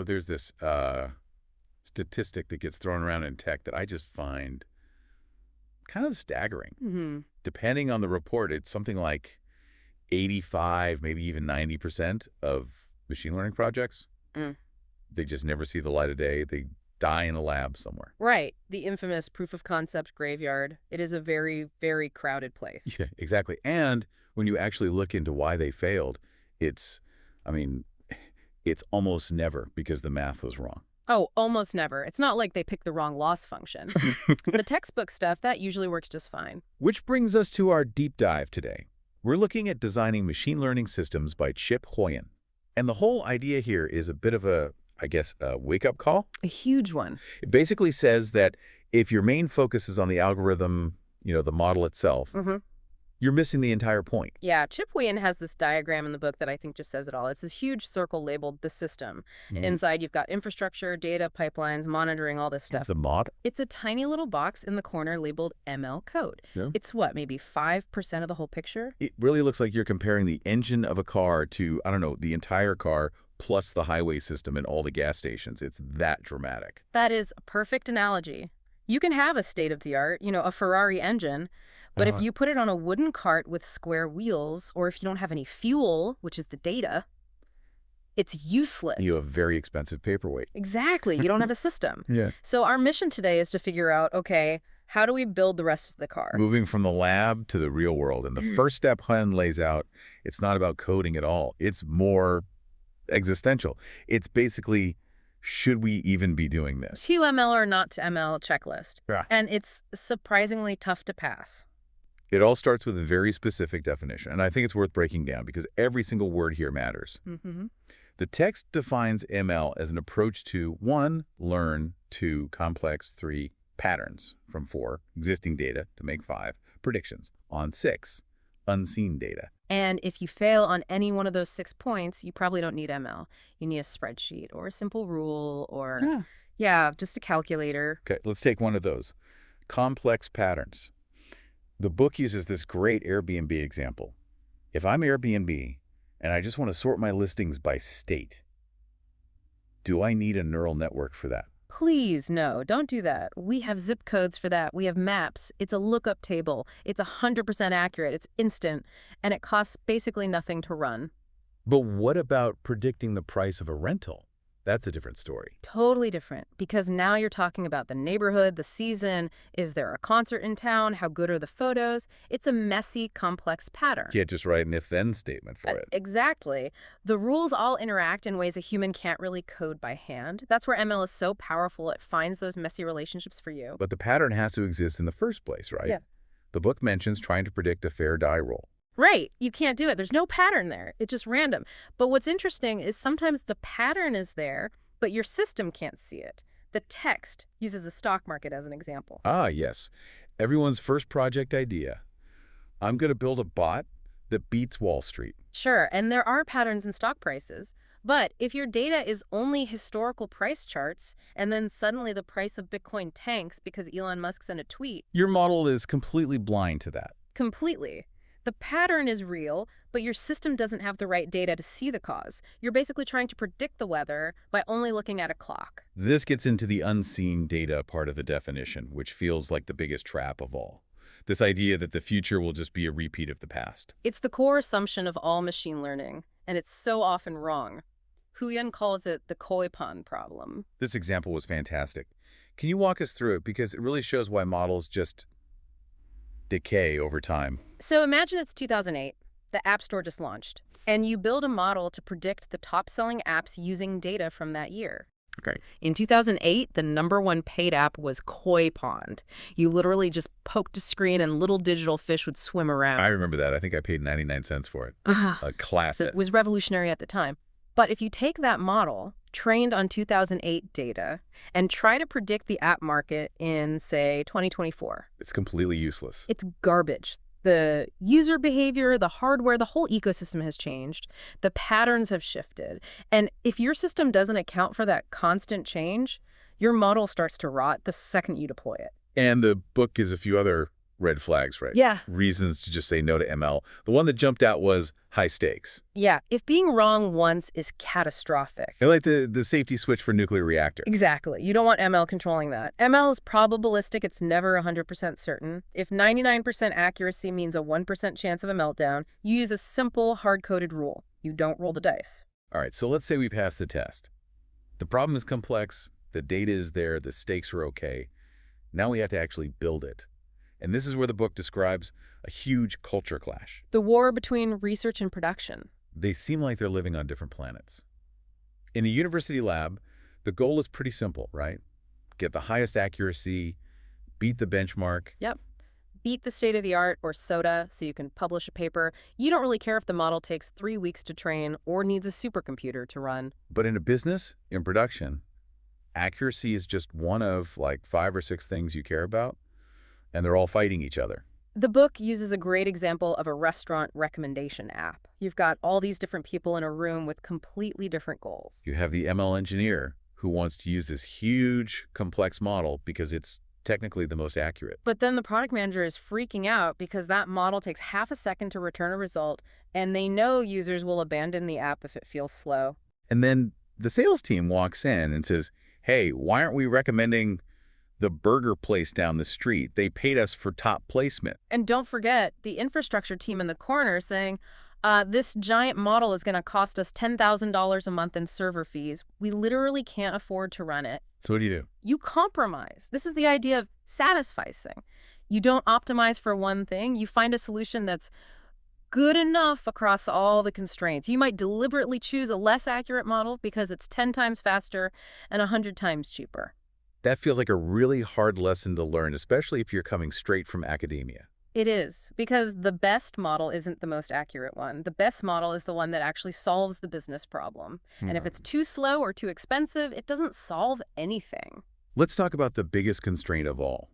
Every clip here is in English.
There's this statistic that gets thrown around in tech that I just find kind of staggering. Hmm. Depending on the report, it's something like 85, maybe even 90% of machine learning projects, Mm. they just never see the light of day. They die in a lab somewhere. Right. The infamous proof of concept graveyard. It is a very, very crowded place. Yeah, exactly. And when you actually look into why they failed, it's, I mean, it's almost never because the math was wrong. Oh, almost never. It's not like they picked the wrong loss function. The textbook stuff, that usually works just fine. Which brings us to our deep dive today. We're looking at designing machine learning systems by Chip Huyen. And the whole idea here is a bit of a wake-up call. A huge one. It basically says that if your main focus is on the algorithm, the model itself, Mm-hmm. you're missing the entire point. Yeah, Chip Huyen has this diagram in the book that I think just says it all. It's this huge circle labeled the system. Mhm. Inside, you've got infrastructure, data, pipelines, monitoring, all this stuff. The mod? It's a tiny little box in the corner labeled ML code. Yeah. It's what, maybe 5% of the whole picture? It really looks like you're comparing the engine of a car to, I don't know, the entire car plus the highway system and all the gas stations. It's that dramatic. That is a perfect analogy. You can have a state-of-the-art, a Ferrari engine, but if you put it on a wooden cart with square wheels, or if you don't have any fuel, which is the data, it's useless. You have very expensive paperweight. Exactly. You don't have a system. Yeah. So our mission today is to figure out, okay, how do we build the rest of the car? Moving from the lab to the real world. And the first step Huyen lays out, it's not about coding at all. It's more existential. It's basically, should we even be doing this? To ML or not to ML checklist. Yeah. And it's surprisingly tough to pass. It all starts with a very specific definition, and I think it's worth breaking down because every single word here matters. Mm-hmm. The text defines ML as an approach to 1, learn, 2, complex, 3, patterns, from 4, existing data to make 5, predictions, on 6, unseen data. And if you fail on any one of those 6 points, you probably don't need ML. You need a spreadsheet or a simple rule or, just a calculator. Okay, let's take one of those. Complex patterns. The book uses this great Airbnb example. If I'm Airbnb and I just want to sort my listings by state, do I need a neural network for that? Please, no, don't do that. We have zip codes for that. We have maps. It's a lookup table. It's 100% accurate. It's instant. And it costs basically nothing to run. But what about predicting the price of a rental? That's a different story. Totally different, because now you're talking about the neighborhood, the season. Is there a concert in town? How good are the photos? It's a messy, complex pattern. You can't just write an if-then statement for it. Exactly. The rules all interact in ways a human can't really code by hand. That's where ML is so powerful. It finds those messy relationships for you. But the pattern has to exist in the first place, right? Yeah. The book mentions trying to predict a fair die roll. Right. You can't do it. There's no pattern there. It's just random. But what's interesting is sometimes the pattern is there, but your system can't see it. The text uses the stock market as an example. Ah, yes. Everyone's first project idea. I'm going to build a bot that beats Wall Street. Sure, and there are patterns in stock prices. But if your data is only historical price charts, and then suddenly the price of Bitcoin tanks because Elon Musk sent a tweet. Your model is completely blind to that. Completely. The pattern is real, but your system doesn't have the right data to see the cause. You're basically trying to predict the weather by only looking at a clock. This gets into the unseen data part of the definition, which feels like the biggest trap of all. This idea that the future will just be a repeat of the past. It's the core assumption of all machine learning, and it's so often wrong. Huyen calls it the koi pond problem. This example was fantastic. Can you walk us through it? Because it really shows why models just decay over time. So imagine it's 2008. The App Store just launched, and you build a model to predict the top-selling apps using data from that year. Okay. In 2008, the #1 paid app was Koi Pond. You literally just poked a screen and little digital fish would swim around. I remember that. I think I paid 99 cents for it. So A classic. it was revolutionary at the time. But if you take that model, trained on 2008 data, and try to predict the app market in, say, 2024, It's completely useless. it's garbage. The user behavior, the hardware, the whole ecosystem has changed. The patterns have shifted. And if your system doesn't account for that constant change, your model starts to rot the second you deploy it. And the book gives a few other red flags, right? Yeah. Reasons to just say no to ML. The one that jumped out was high stakes. Yeah, if being wrong once is catastrophic. I like the safety switch for nuclear reactor. Exactly. You don't want ML controlling that. ML is probabilistic. It's never 100% certain. If 99% accuracy means a 1% chance of a meltdown, you use a simple, hard-coded rule. You don't roll the dice. All right, so let's say we pass the test. The problem is complex, the data is there, the stakes are okay. Now we have to actually build it. And this is where the book describes a huge culture clash. The war between research and production. They seem like they're living on different planets. In a university lab, the goal is pretty simple, right? Get the highest accuracy, beat the benchmark. Yep. Beat the state-of-the-art or SOTA so you can publish a paper. You don't really care if the model takes 3 weeks to train or needs a supercomputer to run. But in a business, in production, accuracy is just one of like 5 or 6 things you care about, and they're all fighting each other. The book uses a great example of a restaurant recommendation app. You've got all these different people in a room with completely different goals. You have the ML engineer who wants to use this huge, complex model because it's technically the most accurate. But then the product manager is freaking out because that model takes half a second to return a result, and they know users will abandon the app if it feels slow. And then the sales team walks in and says, hey, why aren't we recommending the burger place down the street? They paid us for top placement. And don't forget the infrastructure team in the corner saying, this giant model is going to cost us $10,000 a month in server fees. We literally can't afford to run it. So what do you do? You compromise. This is the idea of satisficing. You don't optimize for one thing. You find a solution that's good enough across all the constraints. You might deliberately choose a less accurate model because it's 10 times faster and 100 times cheaper. That feels like a really hard lesson to learn, especially if you're coming straight from academia. It is, because the best model isn't the most accurate one. The best model is the one that actually solves the business problem. And if it's too slow or too expensive, it doesn't solve anything. Let's talk about the biggest constraint of all.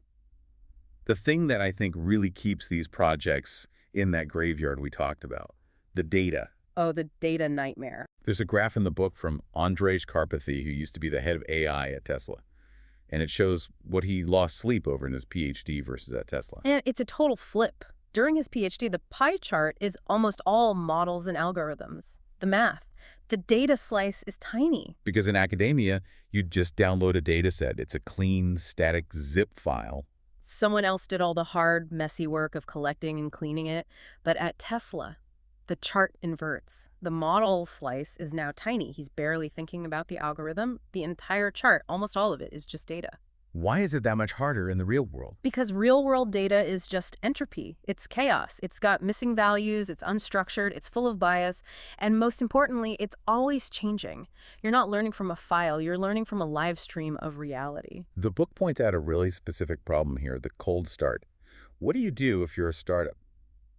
The thing that I think really keeps these projects in that graveyard we talked about, the data. Oh, the data nightmare. There's a graph in the book from Andrej Karpathy, who used to be the head of AI at Tesla. And it shows what he lost sleep over in his PhD versus at Tesla. And it's a total flip. During his PhD, the pie chart is almost all models and algorithms. The math. The data slice is tiny. Because in academia, you just download a data set. It's a clean, static zip file. Someone else did all the hard, messy work of collecting and cleaning it. But at Tesla, the chart inverts. The model slice is now tiny. He's barely thinking about the algorithm. The entire chart, almost all of it, is just data. Why is it that much harder in the real world? Because real-world data is just entropy. It's chaos. It's got missing values. It's unstructured. It's full of bias. And most importantly, it's always changing. You're not learning from a file. You're learning from a live stream of reality. The book points out a really specific problem here, the cold start. What do you do if you're a startup?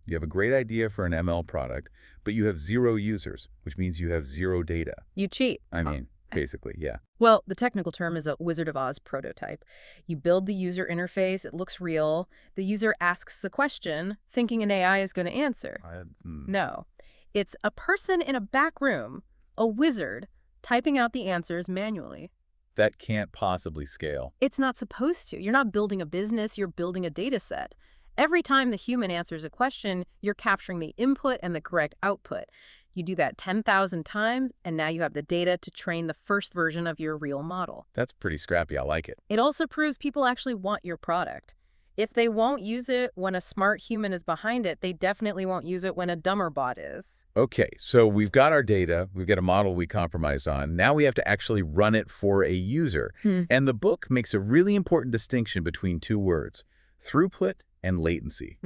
You have a great idea for an ML product, but you have 0 users, which means you have 0 data. You cheat. I mean, basically, yeah. Well, the technical term is a Wizard of Oz prototype. You build the user interface, it looks real. The user asks a question, thinking an AI is going to answer. No. It's a person in a back room, a wizard, typing out the answers manually. That can't possibly scale. It's not supposed to. You're not building a business, you're building a data set. Every time the human answers a question, you're capturing the input and the correct output. You do that 10,000 times, and now you have the data to train the first version of your real model. That's pretty scrappy. I like it. It also proves people actually want your product. If they won't use it when a smart human is behind it, they definitely won't use it when a dumber bot is. Okay, so we've got our data, we've got a model we compromised on. Now we have to actually run it for a user. And the book makes a really important distinction between 2 words, throughput and latency.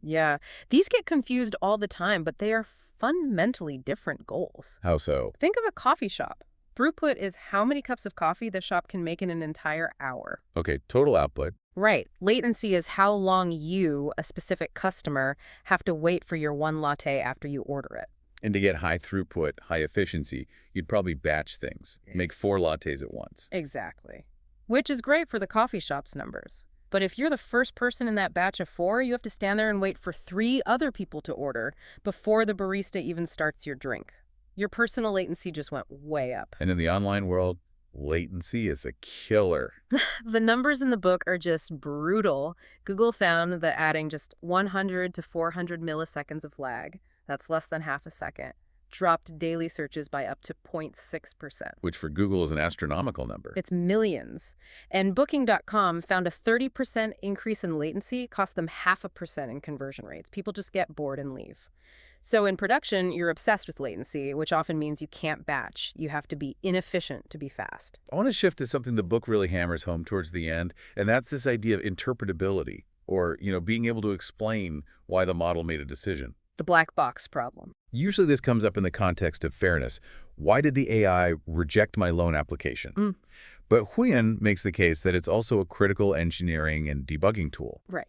Yeah. These get confused all the time, but they are fundamentally different goals. How so? Think of a coffee shop. Throughput is how many cups of coffee the shop can make in an entire hour. Okay, total output. Right. Latency is how long you, a specific customer, have to wait for your 1 latte after you order it. And to get high throughput, high efficiency, you'd probably batch things, make 4 lattes at once. Exactly. Which is great for the coffee shop's numbers. But if you're the first person in that batch of 4, you have to stand there and wait for 3 other people to order before the barista even starts your drink. Your personal latency just went way up. And in the online world, Latency is a killer. The numbers in the book are just brutal. Google found that adding just 100 to 400 milliseconds of lag, that's less than half a second, dropped daily searches by up to 0.6%. Which for Google is an astronomical number. It's millions. And Booking.com found a 30% increase in latency cost them 0.5% in conversion rates. People just get bored and leave. So in production, you're obsessed with latency, which often means you can't batch. You have to be inefficient to be fast. I want to shift to something the book really hammers home towards the end, and that's this idea of interpretability, or, being able to explain why the model made a decision. The black box problem. Usually this comes up in the context of fairness. Why did the AI reject my loan application? But Huyen makes the case that it's also a critical engineering and debugging tool. Right.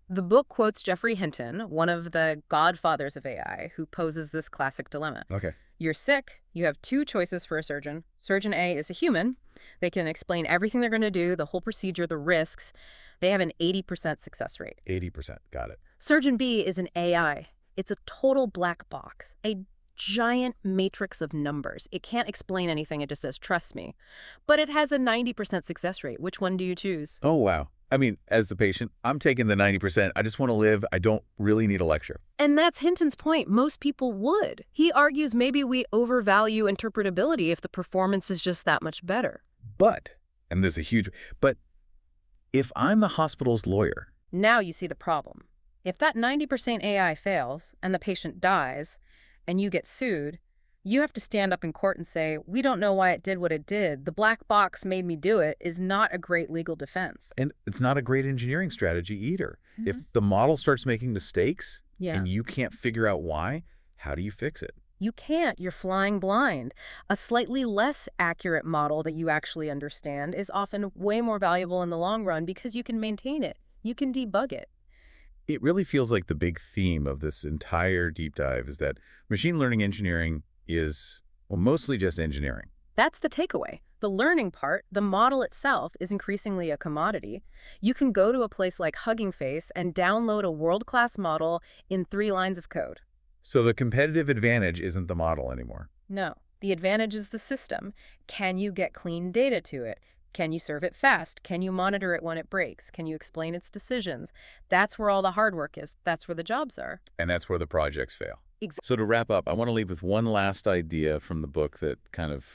The book quotes Geoffrey Hinton, one of the godfathers of AI, who poses this classic dilemma. Okay. You're sick. You have two choices for a surgeon. Surgeon A is a human. They can explain everything they're going to do, the whole procedure, the risks. They have an 80% success rate. 80%. Got it. Surgeon B is an AI. It's a total black box, a giant matrix of numbers. It can't explain anything. It just says, trust me. But it has a 90% success rate. Which one do you choose? Oh, wow. I mean, as the patient, I'm taking the 90%. I just want to live. I don't really need a lecture. And that's Hinton's point. Most people would. He argues maybe we overvalue interpretability if the performance is just that much better. But if I'm the hospital's lawyer. Now you see the problem. If that 90% AI fails and the patient dies and you get sued, you have to stand up in court and say, we don't know why it did what it did. The black box made me do it is not a great legal defense. And it's not a great engineering strategy either. If the model starts making mistakes and you can't figure out why, how do you fix it? You can't. You're flying blind. A slightly less accurate model that you actually understand is often way more valuable in the long run because you can maintain it. You can debug it. It really feels like the big theme of this entire deep dive is that machine learning engineering is, well, mostly just engineering. That's the takeaway. The learning part, the model itself, is increasingly a commodity. You can go to a place like Hugging Face and download a world-class model in 3 lines of code. So the competitive advantage isn't the model anymore. No, the advantage is the system. Can you get clean data to it? Can you serve it fast? Can you monitor it when it breaks? Can you explain its decisions? That's where all the hard work is. That's where the jobs are. And that's where the projects fail. Exactly. So to wrap up, I want to leave with one last idea from the book that kind of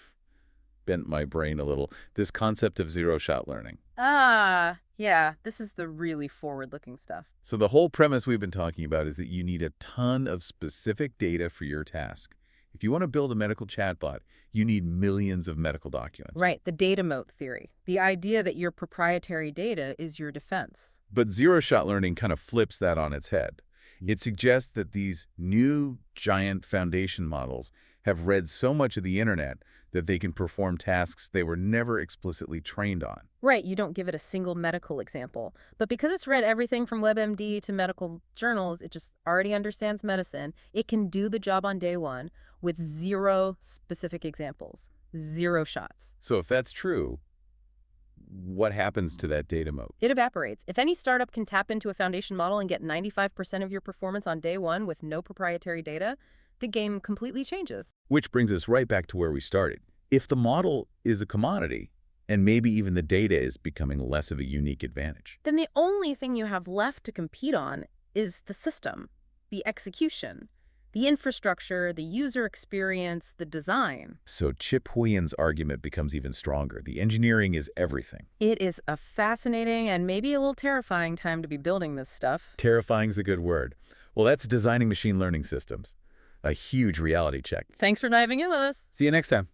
bent my brain a little. This concept of zero-shot learning. Yeah, this is the really forward-looking stuff. So the whole premise we've been talking about is that you need a ton of specific data for your task. If you want to build a medical chatbot, you need millions of medical documents. Right, the data moat theory. The idea that your proprietary data is your defense. But zero-shot learning kind of flips that on its head. It suggests that these new giant foundation models have read so much of the internet that they can perform tasks they were never explicitly trained on. Right, you don't give it a single medical example. But because it's read everything from WebMD to medical journals, it just already understands medicine. It can do the job on day one with 0 specific examples, 0 shots. So if that's true, what happens to that data moat? It evaporates. If any startup can tap into a foundation model and get 95% of your performance on day one with no proprietary data, the game completely changes. Which brings us right back to where we started. If the model is a commodity, and maybe even the data is becoming less of a unique advantage, then the only thing you have left to compete on is the system, the execution, the infrastructure, the user experience, the design. So Chip Huyen's argument becomes even stronger. The engineering is everything. It is a fascinating and maybe a little terrifying time to be building this stuff. Terrifying's a good word. Well, that's designing machine learning systems. A huge reality check. Thanks for diving in with us. See you next time.